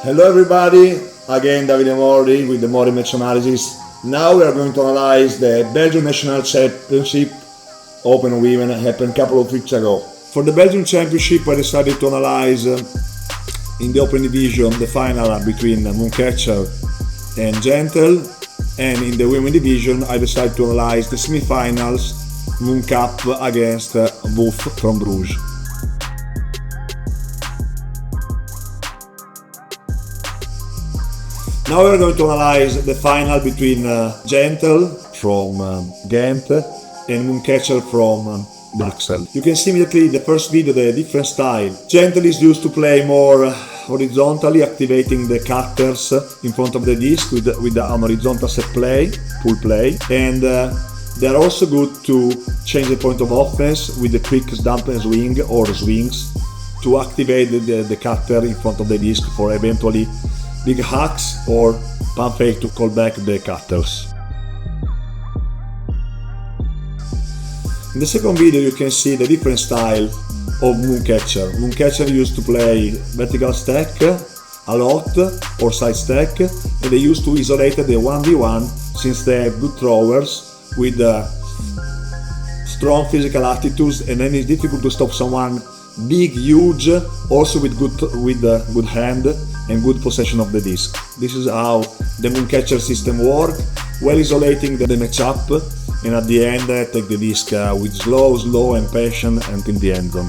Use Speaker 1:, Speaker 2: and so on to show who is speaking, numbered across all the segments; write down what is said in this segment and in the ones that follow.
Speaker 1: Hello everybody, again Davide Morri with the Morri match analysis. Now we are going to analyze the Belgian National Championship Open Women happened a couple of weeks ago. For the Belgian Championship I decided to analyze in the Open Division the final between Mooncatcher and Gentle, and in the Women Division I decided to analyze the semi-finals Mooncap against Wolf from Bruges. Now we are going to analyze the final between Gentle from Ghent and Mooncatcher from Bruxelles. You can see immediately in the first video the different style. Gentle is used to play more horizontally, activating the cutters in front of the disc with an horizontal set play, pull play, and they are also good to change the point of offense with the quick stump and swing or swings to activate the cutter in front of the disc for eventually big hacks or pump fake to call back the cutters. In the second video you can see the different style of Mooncatcher. Mooncatcher used to play vertical stack a lot or side stack, and they used to isolate the 1v1 since they have good throwers with strong physical attitudes, and then it's difficult to stop someone big, huge, also with good hand and good possession of the disc. This is how the Mooncatcher system works, well isolating the matchup, and at the end take the disc with slow and patient until the end zone.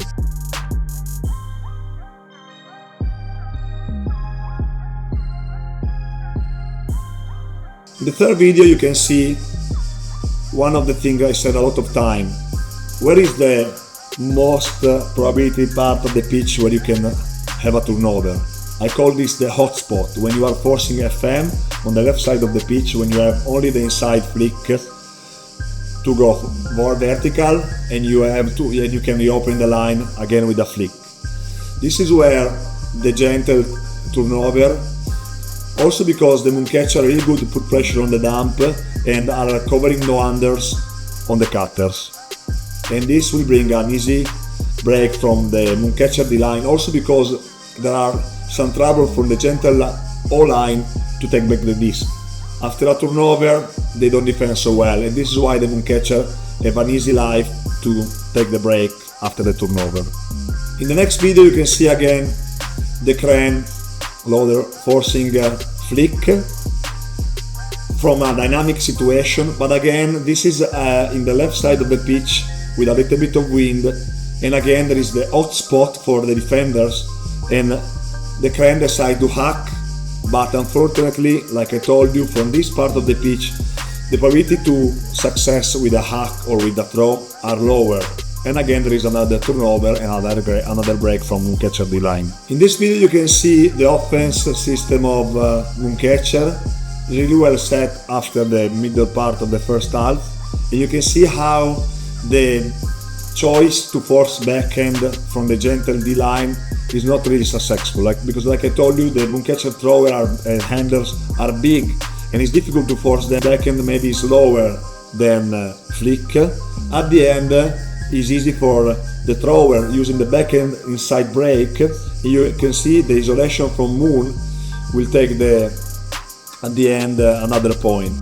Speaker 1: In the third video you can see one of the things I said a lot of time. Where is the most probability part of the pitch where you can have a turnover? I call this the hot spot, when you are forcing FM on the left side of the pitch, when you have only the inside flick to go more vertical, and you can reopen the line again with a flick. This is where the Gentle turnover, also because the Mooncatcher are really good to put pressure on the dump and are covering no unders on the cutters. And this will bring an easy break from the Mooncatcher D-line, also because there are some trouble from the Gentle O-line to take back the disc. After a turnover they don't defend so well, and this is why the Mooncatcher have an easy life to take the break after the turnover. In the next video you can see again the crane loader forcing flick from a dynamic situation, but again this is in the left side of the pitch with a little bit of wind, and again there is the hot spot for the defenders, and the crane decide to hack, but unfortunately, like I told you, from this part of the pitch the probability to success with a hack or with a throw are lower, and again there is another turnover and another break from Mooncatcher D-line. In this video you can see the offense system of Mooncatcher, really well set after the middle part of the first half, and you can see how the choice to force backhand from the Gentle D-line is not really successful, because like I told you, the Mooncatcher thrower and handlers are big, and it's difficult to force them backhand, maybe slower than flick. At the end it's easy for the thrower using the backhand inside break. You can see the isolation from Moon will take at the end another point.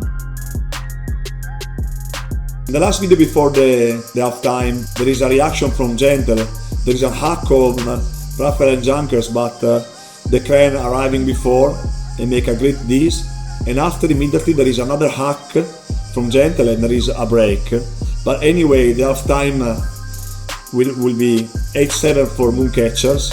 Speaker 1: In the last video before the halftime there is a reaction from Gentle. There is a hack on Raphael and Junkers, but the crane arriving before and make a great disc, and after immediately there is another hack from Gentle and there is a break. But anyway, the halftime will be 8-7 for Mooncatchers,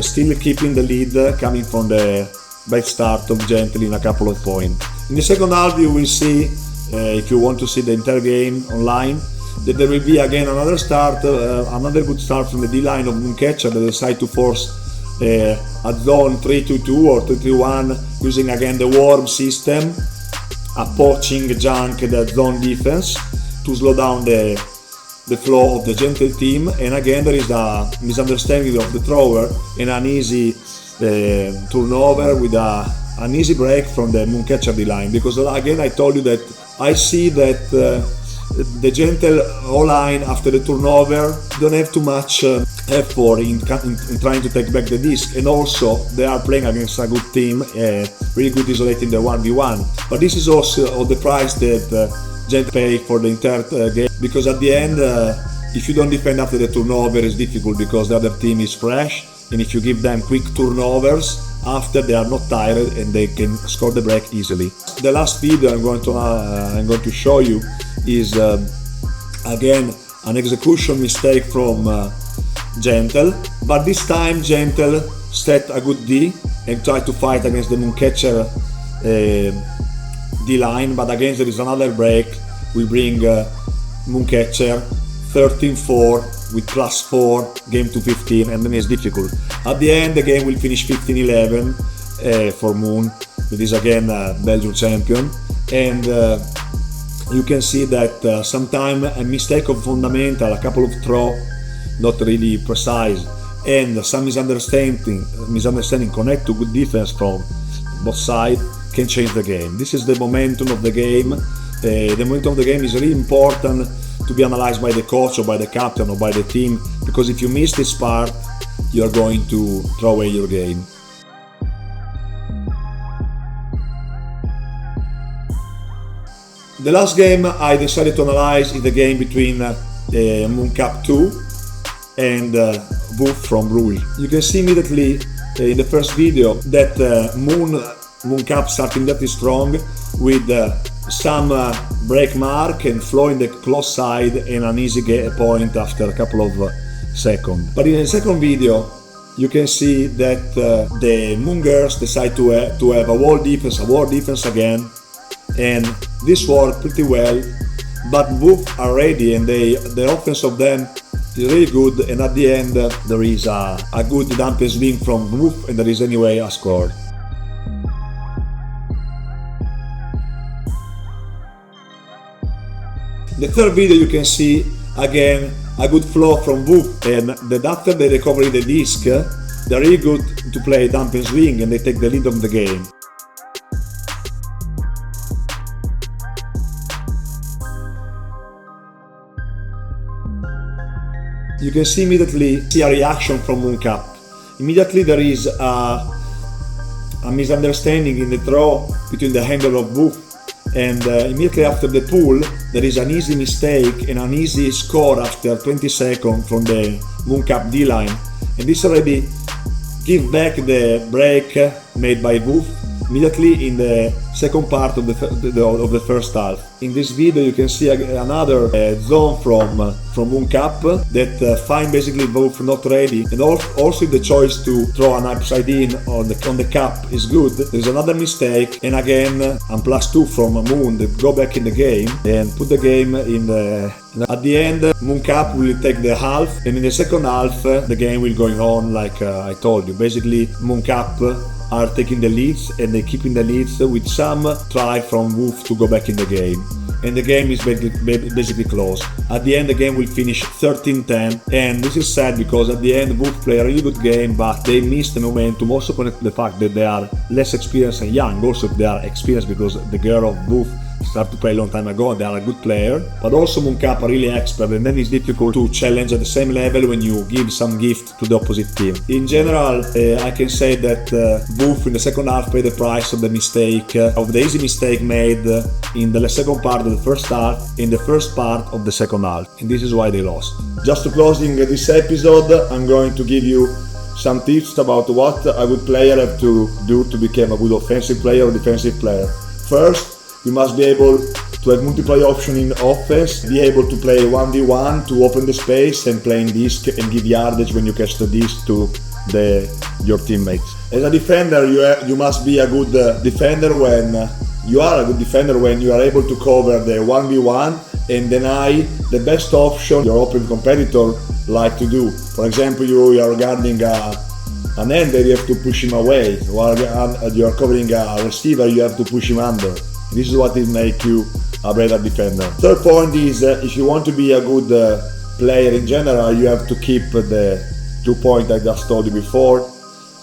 Speaker 1: still keeping the lead coming from the bad start of Gentle in a couple of points. In the second half you will see, if you want to see the entire game online, that there will be again another good start from the D-line of Mooncatcher. They decide to force a zone 3-2-2 or 3-3-1 using again the worm system, a poaching junk that zone defense to slow down the flow of the Gentle team. And again there is a misunderstanding of the thrower and an easy turnover with an easy break from the Mooncatcher D-line, because again I told you that I see that the gentle O-line after the turnover don't have too much effort in trying to take back the disc, and also they are playing against a good team, really good isolating the 1v1. But this is also the price that gentle pay for the entire game, because at the end, if you don't defend after the turnover, it's difficult because the other team is fresh, and if you give them quick turnovers after, they are not tired and they can score the break easily. The last video I'm going to show you is again an execution mistake from Gentle, but this time Gentle set a good D and tried to fight against the Mooncatcher D line, but again there is another break. We bring Mooncatcher 13-4 with +4, game to 15, and then it's difficult. At the end the game will finish 15-11 for Moon, that is again Belgian champion, and you can see that sometimes a mistake of fundamental, a couple of throw not really precise, and some misunderstanding connect to good defense from both sides can change the game. This is the momentum of the game. The momentum of the game is really important to be analyzed by the coach or by the captain or by the team, because if you miss this part, you are going to throw away your game. The last game I decided to analyze is the game between Mooncap 2 and Wolf from Rule. You can see immediately in the first video that Mooncap starting that is strong with some break mark and flow in the close side and an easy point after a couple of seconds. But in the second video you can see that the Moon girls decide to have a wall defense again, and this worked pretty well, but Wolf are ready and the offense of them is really good, and at the end there is a good dump and swing from Wolf, and there is anyway a score. The third video you can see again a good flow from Wolf, and that after they recover the disc, they're really good to play dump and swing and they take the lead of the game. You can see immediately a reaction from Mooncap. Immediately there is a misunderstanding in the throw between the handle of Wolf, and immediately after the pull there is an easy mistake and an easy score after 20 seconds from the Mooncap D-line, and this already give back the break made by Wolf immediately in the second part of the first half. In this video you can see another zone from Mooncap that find basically Wolf not ready, and also the choice to throw an upside in on the cap is good. There is another mistake, and again a +2 from Moon that go back in the game and put the game in the... At the end Mooncap will take the half, and in the second half the game will going on like I told you. Basically Mooncap are taking the leads and they keeping the leads with some try from Wolf to go back in the game, and the game is basically close. At the end the game will finish 13-10, and this is sad because at the end Wolf play a really good game, but they missed the momentum, also connected to the fact that they are less experienced and young. Also they are experienced because the girl of Wolf started to play a long time ago and they are a good player, but also Mooncap are really expert, and then it's difficult to challenge at the same level when you give some gift to the opposite team. In general I can say that Wolf in the second half paid the price of the mistake, of the easy mistake made in the second part of the first half, in the first part of the second half, and this is why they lost. Just to closing this episode, I'm going to give you some tips about what a good player have to do to become a good offensive player or defensive player. First, you must be able to have multiple options in offense, be able to play 1v1 to open the space and playing disc and give yardage when you catch the disc to your teammates. As a defender, you must be a good defender when you are able to cover the 1v1 and deny the best option your open competitor like to do. For example, you are guarding an ender, you have to push him away, while you are covering a receiver, you have to push him under. This is what will make you a better defender. Third point is if you want to be a good player in general, you have to keep the 2 points I just told you before,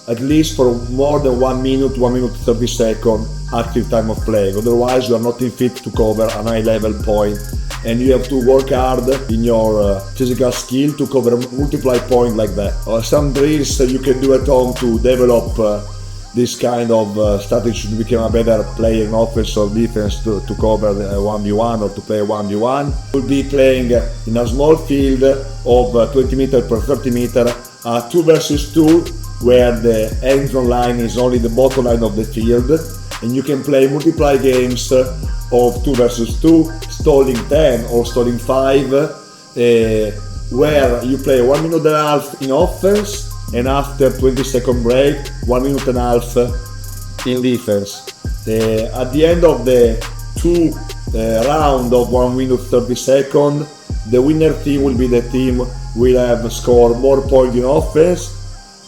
Speaker 1: at least for more than 1 minute, 1 minute 30 seconds active time of play. Otherwise you are not in fit to cover an high level point and you have to work hard in your physical skill to cover multiply point like that. Or some drills you can do at home to develop this kind of strategy to become a better player in offense or defense to cover a 1v1 or to play a 1v1. We'll be playing in a small field of 20 meter per 30 meter, 2 versus 2, where the end zone line is only the bottom line of the field, and you can play multiply games of 2 versus 2, stalling 10 or stalling 5, where you play 1 minute and a half in offense, and after 20-second break, 1 minute and a half in defense. At the end of the 2 round of 1 minute 30 seconds, the winner team will be the team will have scored more points in offense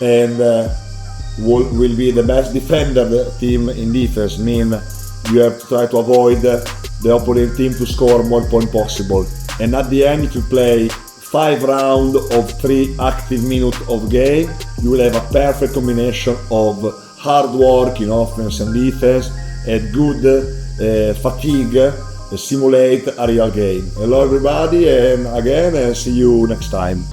Speaker 1: and will be the best defender team in defense. Mean you have to try to avoid the opponent team to score more points possible. And at the end, if you play 5 rounds of 3 active minutes of game, you will have a perfect combination of hard work in offense and defense and good fatigue, simulate a real game. Hello everybody, and again, see you next time.